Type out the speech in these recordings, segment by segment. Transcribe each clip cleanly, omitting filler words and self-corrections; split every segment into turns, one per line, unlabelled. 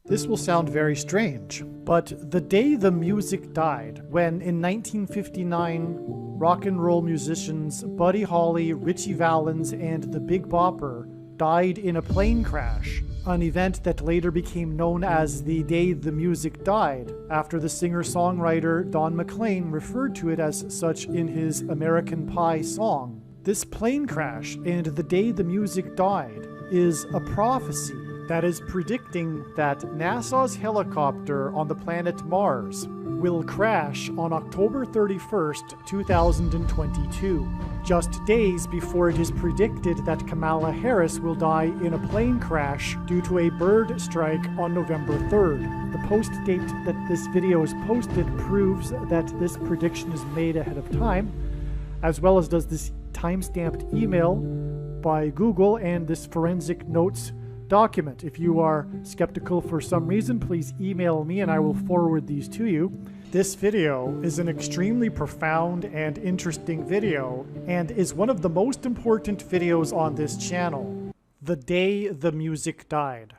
This will sound very strange, but the day the music died, when in 1959 rock and roll musicians Buddy Holly, Ritchie Valens, and the Big Bopper died in a plane crash, an event that later became known as the day the music died, after the singer-songwriter Don McLean referred to it as such in his American Pie song. This plane crash and the day the music died is a prophecy that is predicting that NASA's helicopter on the planet Mars will crash on October 31st, 2022, just days before it is predicted that Kamala Harris will die in a plane crash due to a bird strike on November 3rd. The post date that this video is posted proves that this prediction is made ahead of time, as well as does this time-stamped email by Google and this forensic notes document. If you are skeptical for some reason, please email me and I will forward these to you. This video is an extremely profound and interesting video and is one of the most important videos on this channel. The Day the Music Died.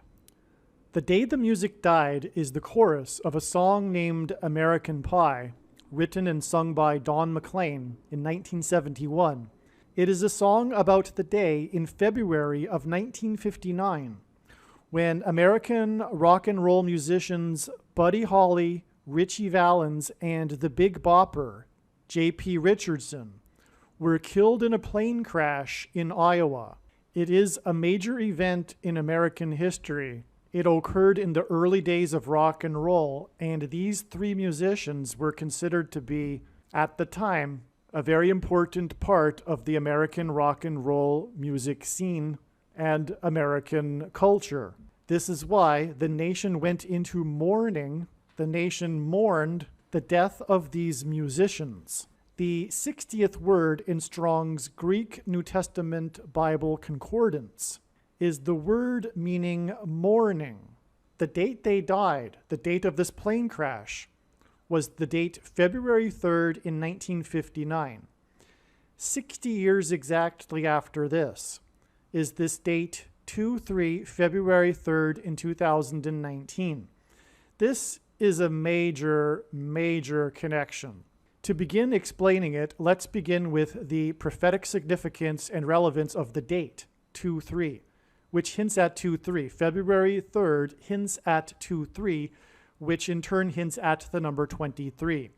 The Day the Music Died is the chorus of a song named American Pie, written and sung by Don McLean in 1971. It is a song about the day in February of 1959 when American rock and roll musicians Buddy Holly, Ritchie Valens, and the Big Bopper, J.P. Richardson, were killed in a plane crash in Iowa. It is a major event in American history. It occurred in the early days of rock and roll, and these three musicians were considered to be, at the time, a very important part of the American rock and roll music scene and American culture. This is why the nation went into mourning. The nation mourned the death of these musicians. The 60th word in Strong's Greek New Testament Bible Concordance is the word meaning mourning. The date they died, the date of this plane crash, was the date February 3rd in 1959. 60 years exactly after this is this date 2-3 February 3rd in 2019. This is a major connection. To begin explaining it, let's begin with the prophetic significance and relevance of the date 2-3, which hints at 2-3. February 3rd hints at 2-3, which in turn hints at the number 23.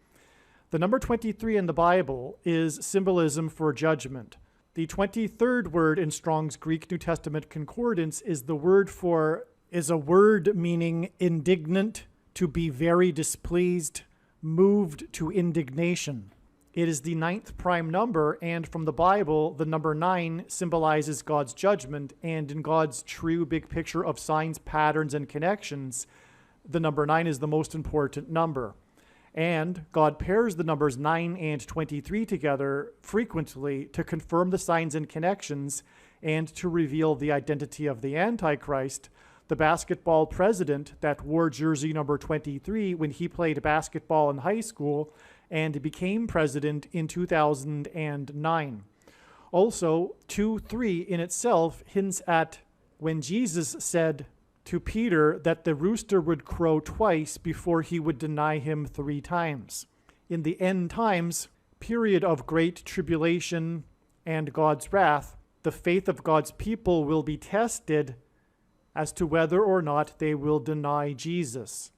The number 23 in the Bible is symbolism for judgment. The 23rd word in Strong's Greek New Testament Concordance is a word meaning indignant, to be very displeased, moved to indignation. It is the 9th prime number, and from the Bible, the number 9 symbolizes God's judgment, and in God's true big picture of signs, patterns, and connections, the number 9 is the most important number. And God pairs the numbers 9 and 23 together frequently to confirm the signs and connections and to reveal the identity of the Antichrist, the basketball president that wore jersey number 23 when he played basketball in high school and became president in 2009. Also, 2-3 in itself hints at when Jesus said to Peter that the rooster would crow twice before he would deny him 3 times. In the end times, period of great tribulation and God's wrath, the faith of God's people will be tested as to whether or not they will deny Jesus.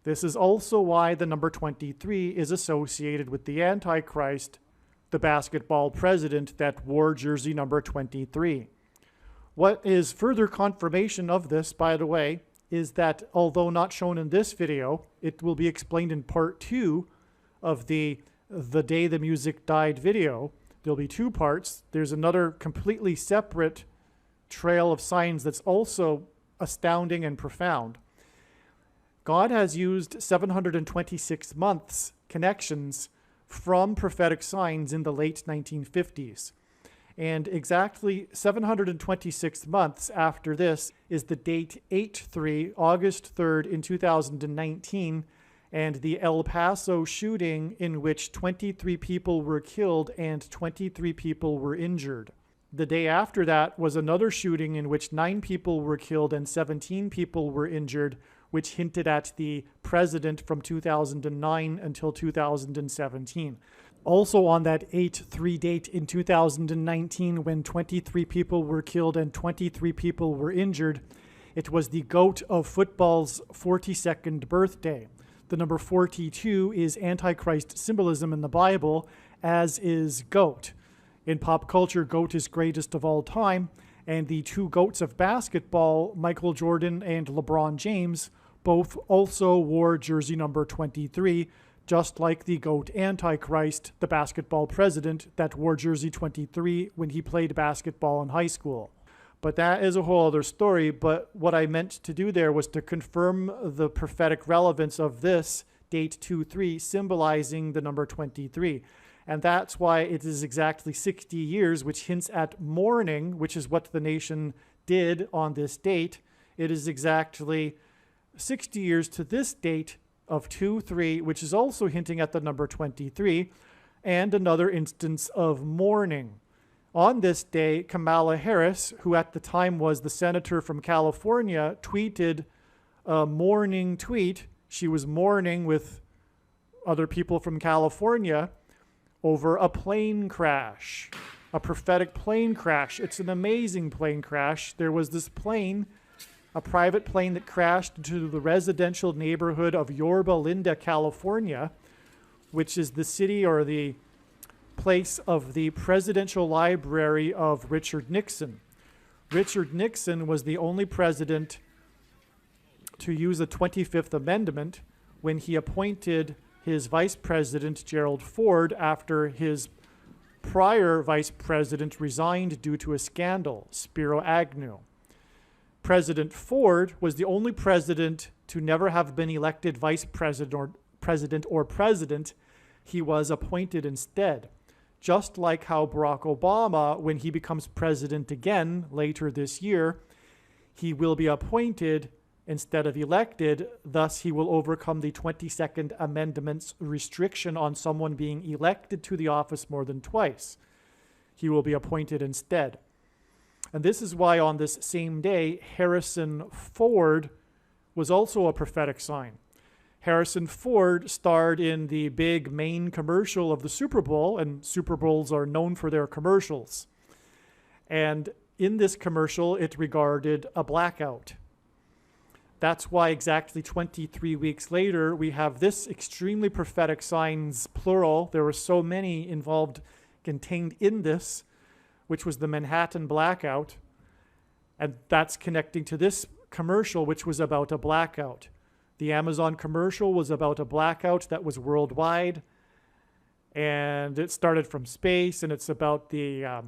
This is also why the number 23 is associated with the Antichrist, the basketball president that wore jersey number 23. What is further confirmation of this, by the way, is that although not shown in this video, it will be explained in part 2 of the Day the Music Died video. There'll be 2 parts. There's another completely separate trail of signs that's also astounding and profound. God has used 726 months connections from prophetic signs in the late 1950s. And exactly 726 months after this is the date 8-3, August 3rd in 2019, and the El Paso shooting in which 23 people were killed and 23 people were injured. The day after that was another shooting in which 9 people were killed and 17 people were injured, which hinted at the president from 2009 until 2017. Also on that 8/3 date in 2019, when 23 people were killed and 23 people were injured, it was the GOAT of football's 42nd birthday. The number 42 is Antichrist symbolism in the Bible, as is GOAT. In pop culture, GOAT is greatest of all time, and the two GOATs of basketball, Michael Jordan and LeBron James, both also wore jersey number 23, just like the GOAT Antichrist, the basketball president, that wore jersey 23 when he played basketball in high school. But that is a whole other story. But what I meant to do there was to confirm the prophetic relevance of this date 2-3, symbolizing the number 23. And that's why it is exactly 60 years, which hints at mourning, which is what the nation did on this date. It is exactly 60 years to this date of 2-3, which is also hinting at the number 23, and another instance of mourning. On this day, Kamala Harris, who at the time was the senator from California, tweeted a mourning tweet. She was mourning with other people from California over a plane crash, a prophetic plane crash. It's an amazing plane crash. There was this plane, a private plane that crashed into the residential neighborhood of Yorba Linda, California, which is the city or the place of the presidential library of Richard Nixon. Richard Nixon was the only president to use the 25th Amendment when he appointed his vice president, Gerald Ford, after his prior vice president resigned due to a scandal, Spiro Agnew. President Ford was the only president to never have been elected vice president or president. He was appointed instead. Just like how Barack Obama, when he becomes president again later this year, he will be appointed instead of elected. Thus, he will overcome the 22nd Amendment's restriction on someone being elected to the office more than twice. He will be appointed instead. And this is why on this same day, Harrison Ford was also a prophetic sign. Harrison Ford starred in the big main commercial of the Super Bowl, and Super Bowls are known for their commercials. And in this commercial, it regarded a blackout. That's why exactly 23 weeks later, we have this extremely prophetic signs, plural. There were so many involved, contained in this, which was the Manhattan blackout. And that's connecting to this commercial, which was about a blackout. The Amazon commercial was about a blackout that was worldwide. And it started from space, and it's about the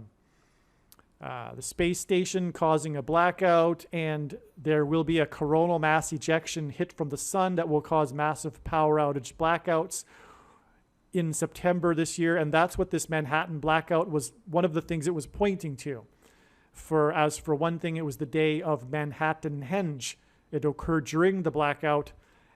space station causing a blackout, and there will be a coronal mass ejection hit from the sun that will cause massive power outage blackouts in September this year. And that's what this Manhattan blackout was, one of the things it was pointing to. For one thing, it was the day of Manhattanhenge. It occurred during the blackout.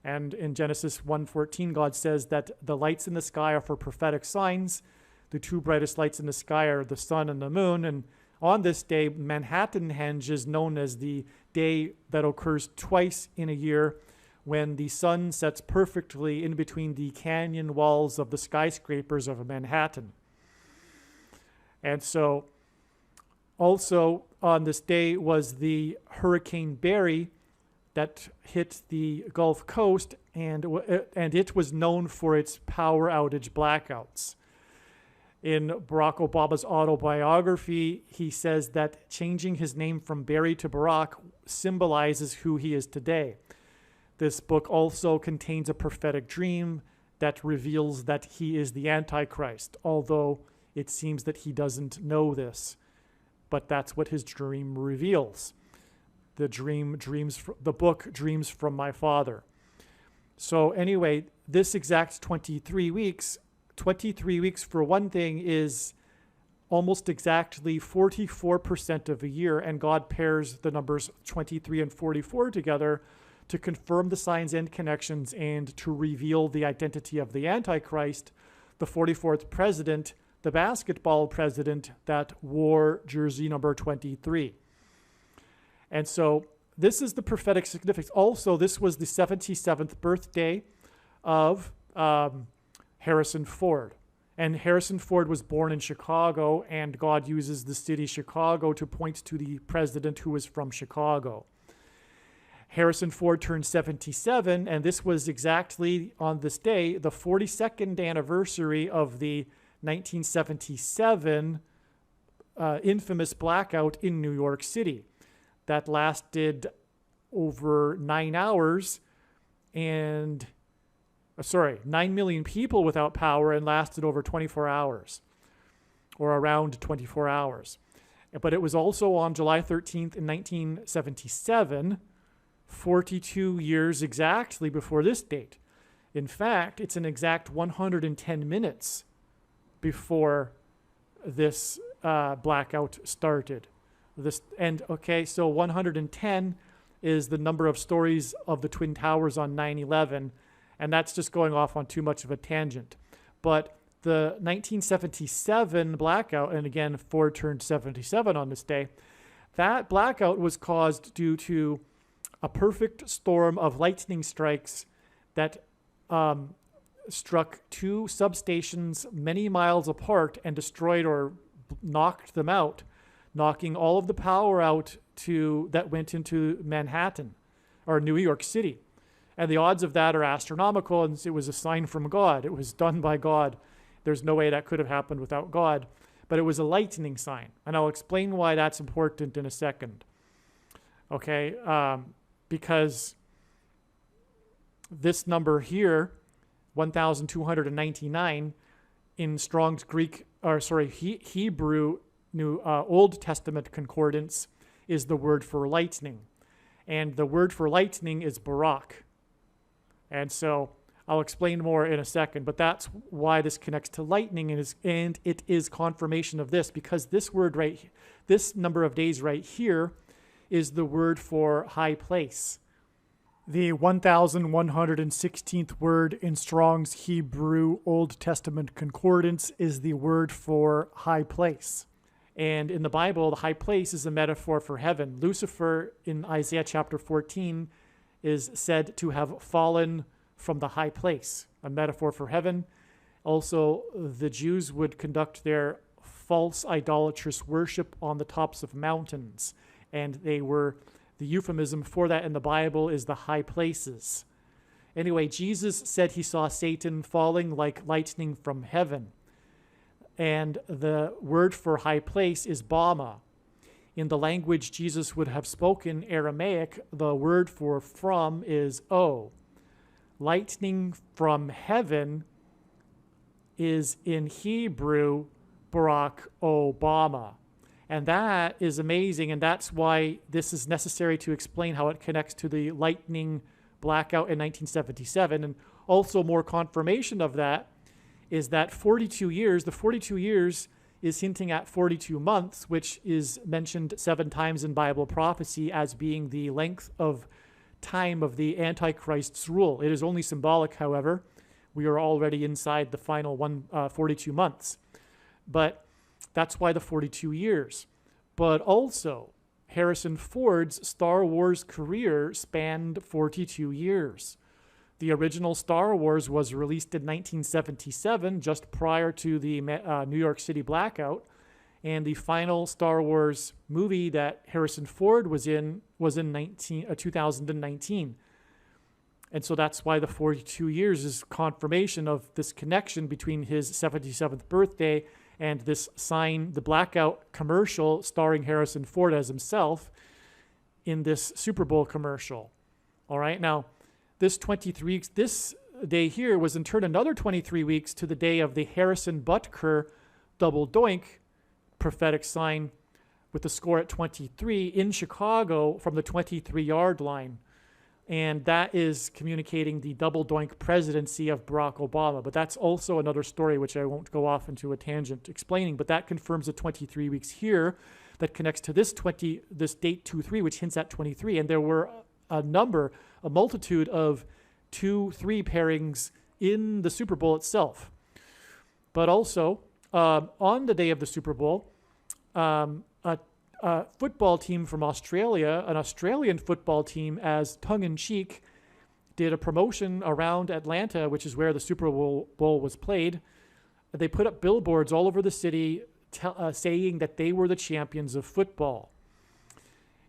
And in Genesis 1:14, God says that the lights in the sky are for prophetic signs. The two brightest lights in the sky are the sun and the moon. And on this day, Manhattanhenge is known as the day that occurs twice in a year, when the sun sets perfectly in between the canyon walls of the skyscrapers of Manhattan. And so also on this day was the Hurricane Barry that hit the Gulf Coast, and it was known for its power outage blackouts. In Barack Obama's autobiography, he says that changing his name from Barry to Barack symbolizes who he is today. This book also contains a prophetic dream that reveals that he is the Antichrist, although it seems that he doesn't know this. But that's what his dream reveals. The book Dreams from My Father. So anyway, this exact 23 weeks for one thing is almost exactly 44% of a year, and God pairs the numbers 23 and 44 together to confirm the signs and connections and to reveal the identity of the Antichrist, the 44th president, the basketball president that wore jersey number 23. And so this is the prophetic significance. Also, this was the 77th birthday of Harrison Ford. And Harrison Ford was born in Chicago, and God uses the city Chicago to point to the president who was from Chicago. Harrison Ford turned 77, and this was exactly on this day, the 42nd anniversary of the 1977 infamous blackout in New York City that lasted over 9 hours and 9 million people without power and lasted over 24 hours or around 24 hours. But it was also on July 13th in 1977, 42 years exactly before this date. In fact, it's an exact 110 minutes before this blackout started. So 110 is the number of stories of the Twin Towers on 9/11, and that's just going off on too much of a tangent. But the 1977 blackout, and again, Ford turned 77 on this day, that blackout was caused due to a perfect storm of lightning strikes that struck two substations many miles apart and destroyed or knocked them out, knocking all of the power out that went into Manhattan or New York City. And the odds of that are astronomical, and it was a sign from God. It was done by God. There's no way that could have happened without God. But it was a lightning sign. And I'll explain why that's important in a second. Okay? Because this number here, 1,299, in Strong's Hebrew Old Testament concordance is the word for lightning. And the word for lightning is barak. And so I'll explain more in a second, but that's why this connects to lightning, and it is confirmation of this, because this number of days right here is the word for high place. The 1,116th word in Strong's Hebrew Old Testament concordance is the word for high place. And in the Bible, the high place is a metaphor for heaven. Lucifer in Isaiah chapter 14 is said to have fallen from the high place, a metaphor for heaven. Also, the Jews would conduct their false idolatrous worship on the tops of mountains, and the euphemism for that in the Bible is the high places. Anyway, Jesus said he saw Satan falling like lightning from heaven. And the word for high place is Bama. In the language Jesus would have spoken, Aramaic, the word for from is O. Lightning from heaven is in Hebrew, Barak Obama. And that is amazing, and that's why this is necessary to explain how it connects to the lightning blackout in 1977. And also more confirmation of that is that 42 years, the 42 years is hinting at 42 months, which is mentioned 7 times in Bible prophecy as being the length of time of the Antichrist's rule. It is only symbolic, however. We are already inside the final 42 months. But that's why the 42 years. But also, Harrison Ford's Star Wars career spanned 42 years. The original Star Wars was released in 1977, just prior to the New York City blackout. And the final Star Wars movie that Harrison Ford was in 2019. And so that's why the 42 years is confirmation of this connection between his 77th birthday and this sign, the blackout commercial starring Harrison Ford as himself in this Super Bowl commercial. All right, now this 23 weeks, this day here was in turn another 23 weeks to the day of the Harrison Butker double doink prophetic sign with the score at 23 in Chicago from the 23-yard line. And that is communicating the double doink presidency of Barack Obama. But that's also another story which I won't go off into a tangent explaining. But that confirms the 23 weeks here that connects to this date 2-3, which hints at 23. And there were a multitude of 2-3 pairings in the Super Bowl itself. But also, on the day of the Super Bowl, a football team from Australia, an Australian football team, as tongue-in-cheek, did a promotion around Atlanta, which is where the Super Bowl was played. They put up billboards all over the city saying that they were the champions of football.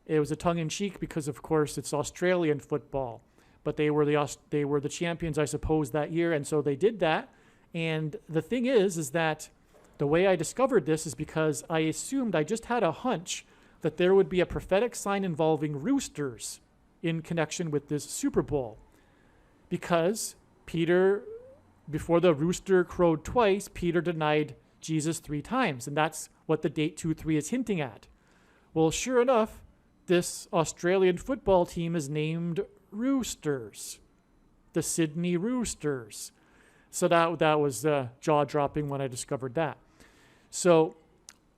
It was a tongue-in-cheek because, of course, it's Australian football. But they were the champions, I suppose, that year, and so they did that. And the thing is that the way I discovered this is because I assumed, I just had a hunch that there would be a prophetic sign involving roosters in connection with this Super Bowl. Because Peter, before the rooster crowed twice, Peter denied Jesus 3 times. And that's what the date 2-3 is hinting at. Well, sure enough, this Australian football team is named Roosters, the Sydney Roosters. So that was jaw-dropping when I discovered that. So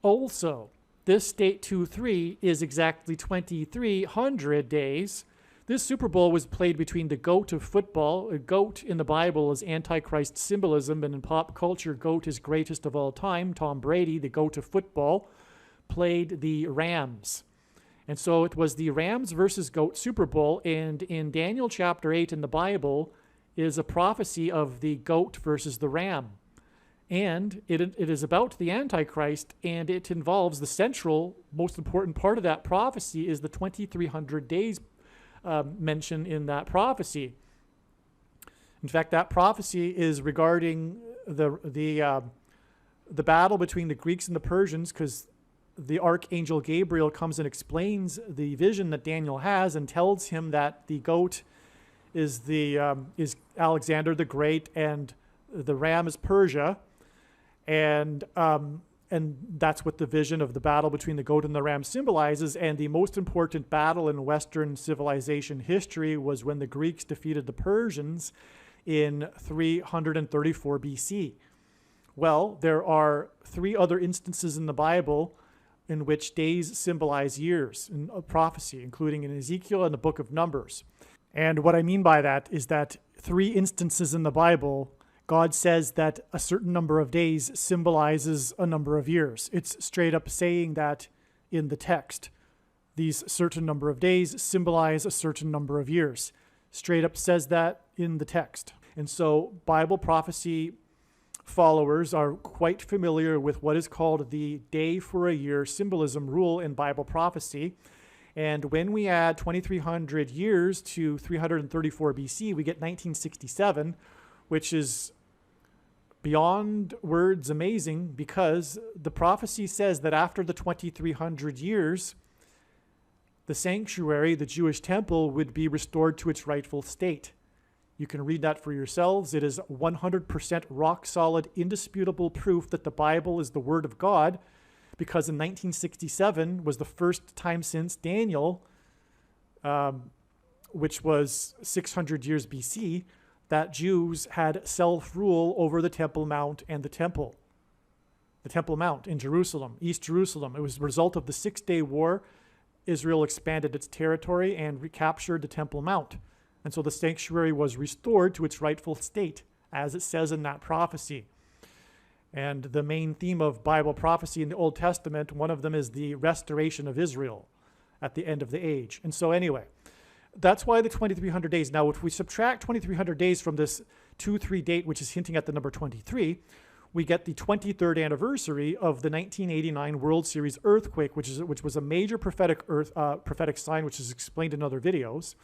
also, this date 2-3 is exactly 2,300 days. This Super Bowl was played between the GOAT of football. A GOAT in the Bible is Antichrist symbolism, and in pop culture, GOAT is greatest of all time. Tom Brady, the GOAT of football, played the Rams. And so it was the Rams versus GOAT Super Bowl, and in Daniel chapter 8 in the Bible is a prophecy of the GOAT versus the Ram. And it is about the Antichrist, and it involves the central, most important part of that prophecy is the 2,300 days mentioned in that prophecy. In fact, that prophecy is regarding the battle between the Greeks and the Persians, because the archangel Gabriel comes and explains the vision that Daniel has and tells him that the goat is Alexander the Great and the ram is Persia, and that's what the vision of the battle between the goat and the ram symbolizes. And the most important battle in Western civilization history was when the Greeks defeated the Persians in 334 BC. Well, there are 3 other instances in the Bible in which days symbolize years in prophecy, including in Ezekiel and the book of Numbers. And what I mean by that is that 3 instances in the Bible, God says that a certain number of days symbolizes a number of years. It's straight up saying that in the text. These certain number of days symbolize a certain number of years. Straight up says that in the text. And so Bible prophecy followers are quite familiar with what is called the day for a year symbolism rule in Bible prophecy. And when we add 2,300 years to 334 BC, we get 1967, which is beyond words amazing, because the prophecy says that after the 2,300 years, the sanctuary, the Jewish temple, would be restored to its rightful state. You can read that for yourselves. It is 100% rock-solid, indisputable proof that the Bible is the Word of God, because in 1967 was the first time since Daniel, which was 600 years BC, that Jews had self-rule over the Temple Mount and the Temple. The Temple Mount in Jerusalem, East Jerusalem. It was a result of the 6-Day War. Israel expanded its territory and recaptured the Temple Mount. And so the sanctuary was restored to its rightful state, as it says in that prophecy. And the main theme of Bible prophecy in the Old Testament, one of them is the restoration of Israel at the end of the age. And so anyway, that's why the 2,300 days. Now, if we subtract 2,300 days from this 2-3 date, which is hinting at the number 23, we get the 23rd anniversary of the 1989 World Series earthquake, which was a major prophetic sign, which is explained in other videos.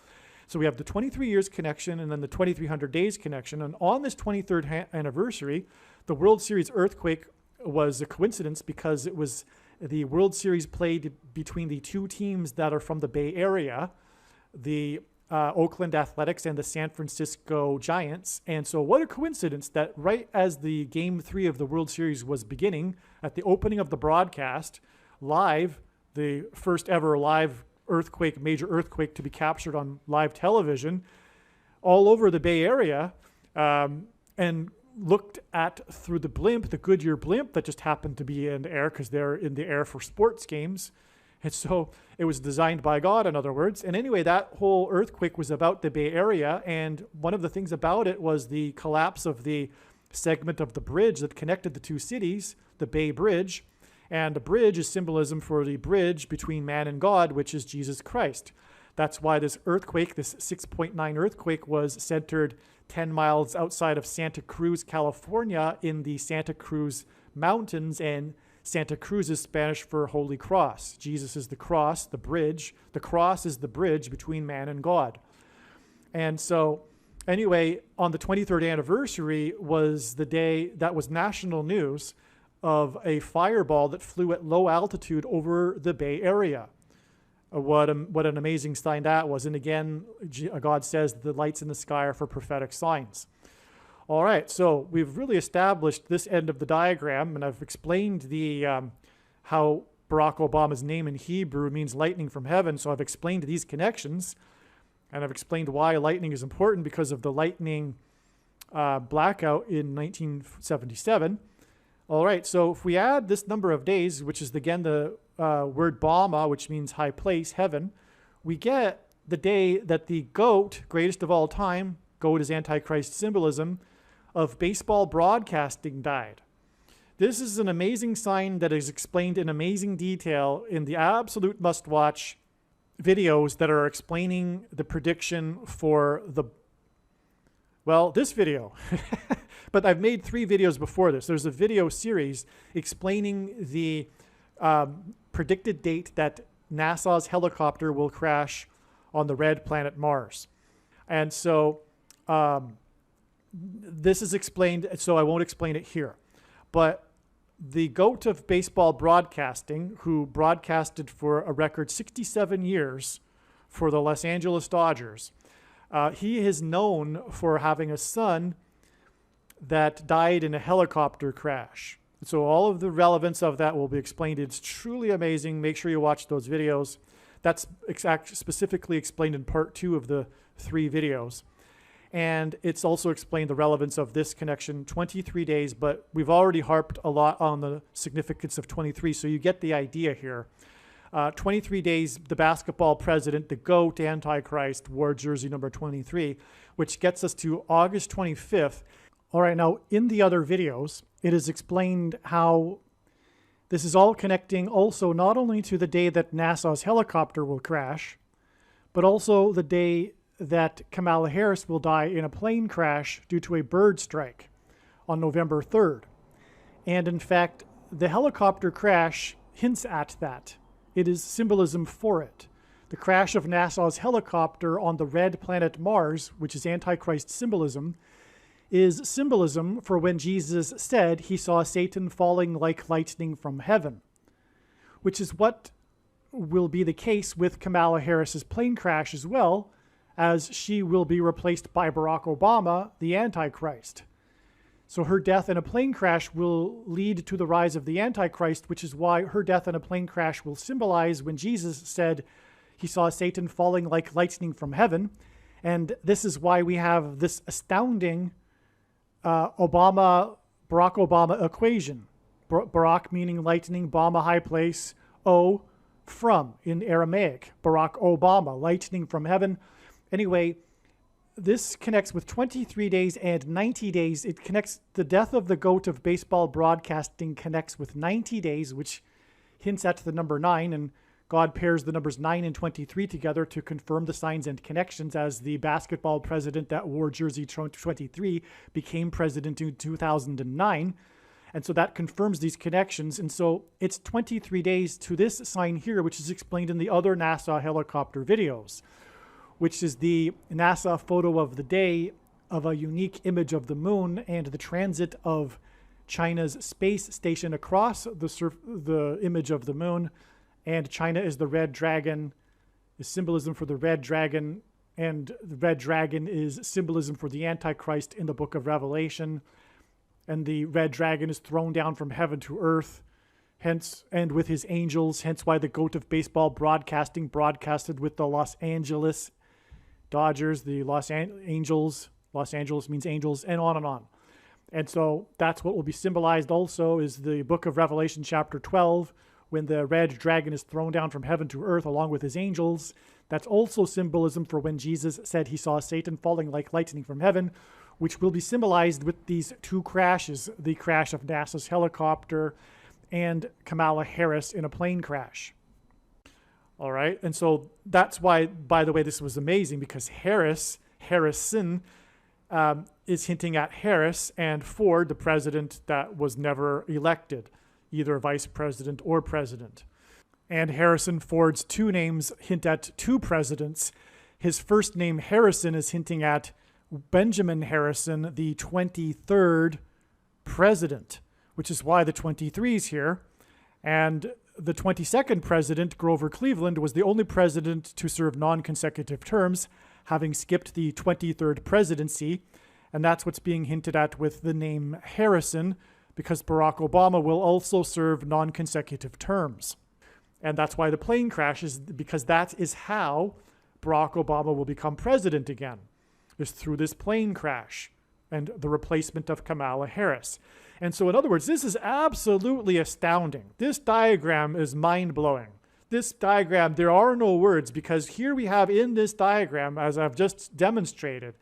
So we have the 23 years connection and then the 2,300 days connection. And on this 23rd anniversary, the World Series earthquake was a coincidence because it was the World Series played between the 2 teams that are from the Bay Area, the Oakland Athletics and the San Francisco Giants. And so what a coincidence that right as the Game 3 of the World Series was beginning, at the opening of the broadcast, live, the first ever live major earthquake to be captured on live television all over the Bay Area, and looked at through the blimp, the Goodyear blimp that just happened to be in the air because they're in the air for sports games. And so it was designed by God, in other words. And anyway, that whole earthquake was about the Bay Area. And one of the things about it was the collapse of the segment of the bridge that connected the 2 cities, the Bay Bridge. And the bridge is symbolism for the bridge between man and God, which is Jesus Christ. That's why this earthquake, this 6.9 earthquake, was centered 10 miles outside of Santa Cruz, California, in the Santa Cruz Mountains. And Santa Cruz is Spanish for Holy Cross. Jesus is the cross, the bridge. The cross is the bridge between man and God. And so, anyway, on the 23rd anniversary was the day that was national news of a fireball that flew at low altitude over the Bay Area. What an amazing sign that was. And again, God says the lights in the sky are for prophetic signs. All right, so we've really established this end of the diagram, and I've explained the how Barack Obama's name in Hebrew means lightning from heaven. So I've explained these connections, and I've explained why lightning is important because of the lightning blackout in 1977. All right, so if we add this number of days, which is again the word Bama, which means high place, heaven, we get the day that the GOAT, greatest of all time, GOAT is Antichrist symbolism, of baseball broadcasting died. This is an amazing sign that is explained in amazing detail in the absolute must-watch videos that are explaining the prediction for this video. But I've made 3 videos before this. There's a video series explaining the predicted date that NASA's helicopter will crash on the red planet Mars. And so this is explained, so I won't explain it here. But the GOAT of baseball broadcasting, who broadcasted for a record 67 years for the Los Angeles Dodgers, he is known for having a son that died in a helicopter crash. So all of the relevance of that will be explained. It's truly amazing. Make sure you watch those videos. That's specifically explained in part 2 of the 3 videos. And it's also explained the relevance of this connection, 23 days, but we've already harped a lot on the significance of 23, so you get the idea here. 23 days, the basketball president, the GOAT Antichrist, wore jersey number 23, which gets us to August 25th. All right, now in the other videos, it is explained how this is all connecting also not only to the day that NASA's helicopter will crash, but also the day that Kamala Harris will die in a plane crash due to a bird strike on November 3rd. And in fact, the helicopter crash hints at that. It is symbolism for it. The crash of NASA's helicopter on the red planet Mars, which is Antichrist symbolism, is symbolism for when Jesus said he saw Satan falling like lightning from heaven, which is what will be the case with Kamala Harris's plane crash as well, as she will be replaced by Barack Obama, the Antichrist. So her death in a plane crash will lead to the rise of the Antichrist, which is why her death in a plane crash will symbolize when Jesus said he saw Satan falling like lightning from heaven. And this is why we have this astounding Barack Obama equation. Barack meaning lightning, Obama high place, O from in Aramaic. Barack Obama, lightning from heaven. Anyway, this connects with 23 days and 90 days. It connects, the death of the GOAT of baseball broadcasting connects with 90 days, which hints at the number 9, and God pairs the numbers 9 and 23 together to confirm the signs and connections, as the basketball president that wore jersey 23 became president in 2009. And so that confirms these connections. And so it's 23 days to this sign here, which is explained in the other NASA helicopter videos, which is the NASA photo of the day of a unique image of the moon and the transit of China's space station across the image of the moon. And China is the red dragon, is symbolism for the red dragon, and the red dragon is symbolism for the Antichrist in the book of Revelation. And the red dragon is thrown down from heaven to earth, hence, and with his angels, hence why the GOAT of baseball broadcasting broadcasted with the Los Angeles Dodgers, the Los Angeles means angels, and on and on. And so that's what will be symbolized also is the book of Revelation chapter 12, when the red dragon is thrown down from heaven to earth along with his angels. That's also symbolism for when Jesus said he saw Satan falling like lightning from heaven, which will be symbolized with these 2 crashes, the crash of NASA's helicopter and Kamala Harris in a plane crash. All right, and so that's why, by the way, this was amazing, because Harrison, is hinting at Harris, and Ford, the president that was never elected, either vice president or president. And Harrison Ford's two names hint at two presidents. His first name, Harrison, is hinting at Benjamin Harrison, the 23rd president, which is why the 23 is here. And the 22nd president, Grover Cleveland, was the only president to serve non-consecutive terms, having skipped the 23rd presidency. And that's what's being hinted at with the name Harrison, because Barack Obama will also serve non-consecutive terms. And that's why the plane crashes, because that is how Barack Obama will become president again, is through this plane crash and the replacement of Kamala Harris. And so, in other words, this is absolutely astounding. This diagram is mind-blowing. This diagram, there are no words, because here we have in this diagram, as I've just demonstrated,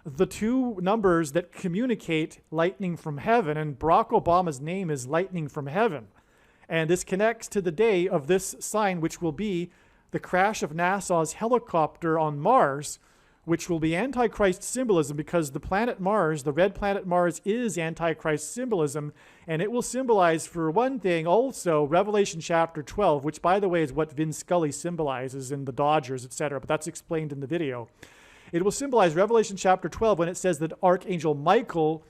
the two numbers that communicate lightning from heaven, and Barack Obama's name is lightning from heaven. And this connects to the day of this sign, which will be the crash of NASA's helicopter on Mars, which will be Antichrist symbolism, because the planet Mars, the red planet Mars, is Antichrist symbolism. And it will symbolize, for one thing, also Revelation chapter 12, which, by the way, is what Vin Scully symbolizes in the Dodgers, etc. But that's explained in the video. It will symbolize Revelation chapter 12 when it says that Archangel Michael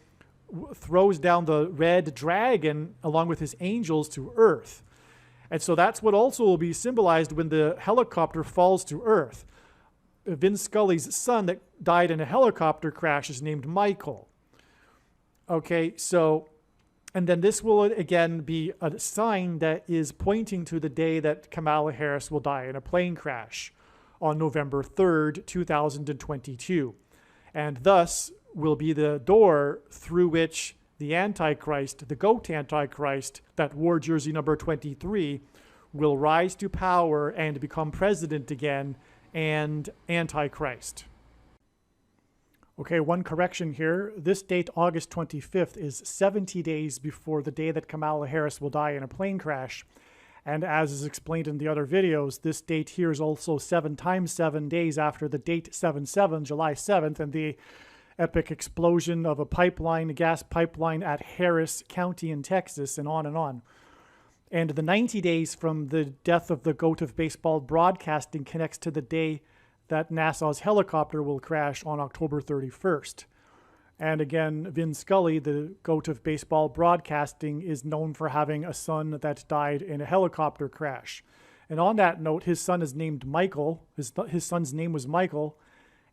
throws down the red dragon along with his angels to earth. And so that's what also will be symbolized when the helicopter falls to earth. Vin Scully's son that died in a helicopter crash is named Michael. Okay, so, and then this will again be a sign that is pointing to the day that Kamala Harris will die in a plane crash on November 3rd, 2022. And thus will be the door through which the Antichrist, the GOAT Antichrist, that wore jersey number 23, will rise to power and become president again, and Antichrist. Okay, one correction here. This date, August 25th, is 70 days before the day that Kamala Harris will die in a plane crash. And as is explained in the other videos, this date here is also 7 times 7 days after the date 7/7, July 7th, and the epic explosion of a pipeline, a gas pipeline at Harris County in Texas, and on and on. And the 90 days from the death of the GOAT of baseball broadcasting connects to the day that NASA's helicopter will crash on October 31st. And again, Vin Scully, the GOAT of baseball broadcasting, is known for having a son that died in a helicopter crash. And on that note, his son is named Michael. His son's name was Michael.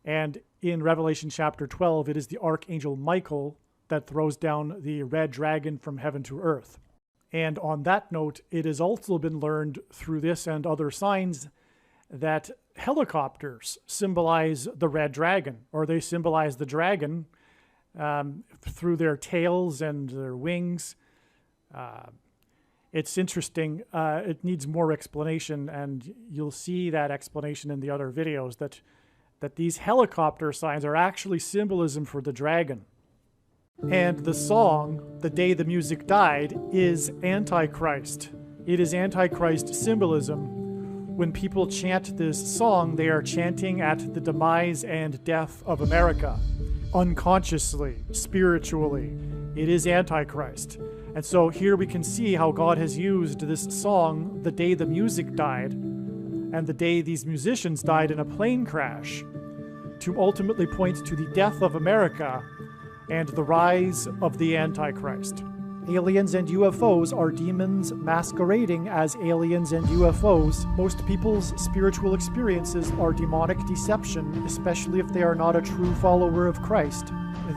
And in Revelation chapter 12, it is the Archangel Michael that throws down the red dragon from heaven to earth. And on that note, it has also been learned through this and other signs that helicopters symbolize the red dragon, or they symbolize the dragon through their tails and their wings. It's interesting. It needs more explanation, and you'll see that explanation in the other videos, that these helicopter signs are actually symbolism for the dragon. And the song, The Day the Music Died, is Antichrist. It is Antichrist symbolism. When people chant this song, they are chanting at the demise and death of America. Unconsciously, spiritually, it is Antichrist. And so here we can see how God has used this song, The Day the Music Died, and the day these musicians died in a plane crash, to ultimately point to the death of America and the rise of the Antichrist. Aliens and UFOs are demons masquerading as aliens and UFOs. Most people's spiritual experiences are demonic deception, especially if they are not a true follower of Christ.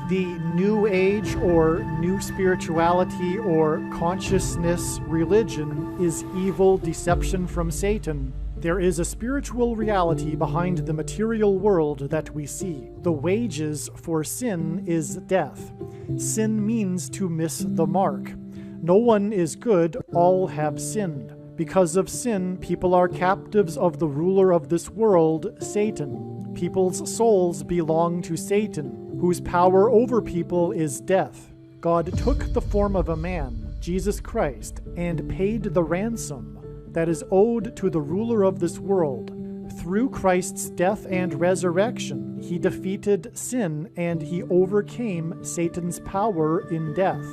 The New Age or New Spirituality or consciousness religion is evil deception from Satan. There is a spiritual reality behind the material world that we see. The wages for sin is death. Sin means to miss the mark. No one is good, all have sinned. Because of sin, people are captives of the ruler of this world, Satan. People's souls belong to Satan, whose power over people is death. God took the form of a man, Jesus Christ, and paid the ransom that is owed to the ruler of this world. Through Christ's death and resurrection, he defeated sin and he overcame Satan's power in death.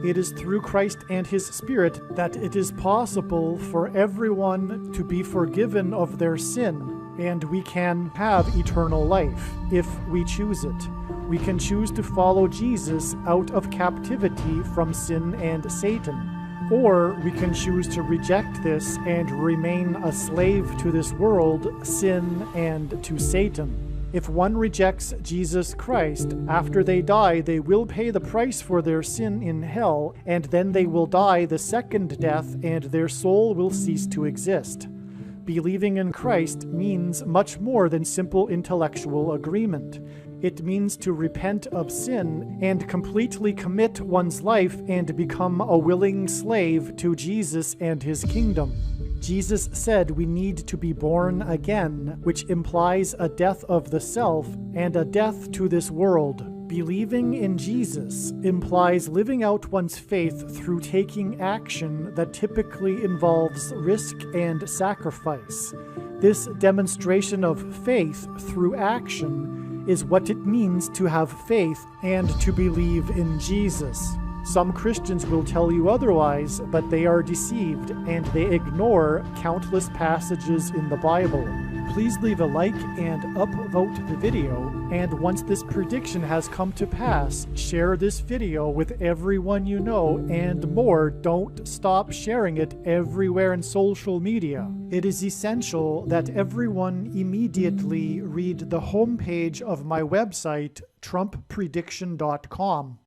It is through Christ and his Spirit that it is possible for everyone to be forgiven of their sin, and we can have eternal life if we choose it. We can choose to follow Jesus out of captivity from sin and Satan. Or we can choose to reject this and remain a slave to this world, sin, and to Satan. If one rejects Jesus Christ, after they die, they will pay the price for their sin in hell, and then they will die the second death, and their soul will cease to exist. Believing in Christ means much more than simple intellectual agreement. It means to repent of sin and completely commit one's life and become a willing slave to Jesus and his kingdom. Jesus said we need to be born again, which implies a death of the self and a death to this world. Believing in Jesus implies living out one's faith through taking action that typically involves risk and sacrifice. This demonstration of faith through action is what it means to have faith and to believe in Jesus. Some Christians will tell you otherwise, but they are deceived and they ignore countless passages in the Bible. Please leave a like and upvote the video, and once this prediction has come to pass, share this video with everyone you know, and more, don't stop sharing it everywhere in social media. It is essential that everyone immediately read the homepage of my website, TrumpPrediction.com.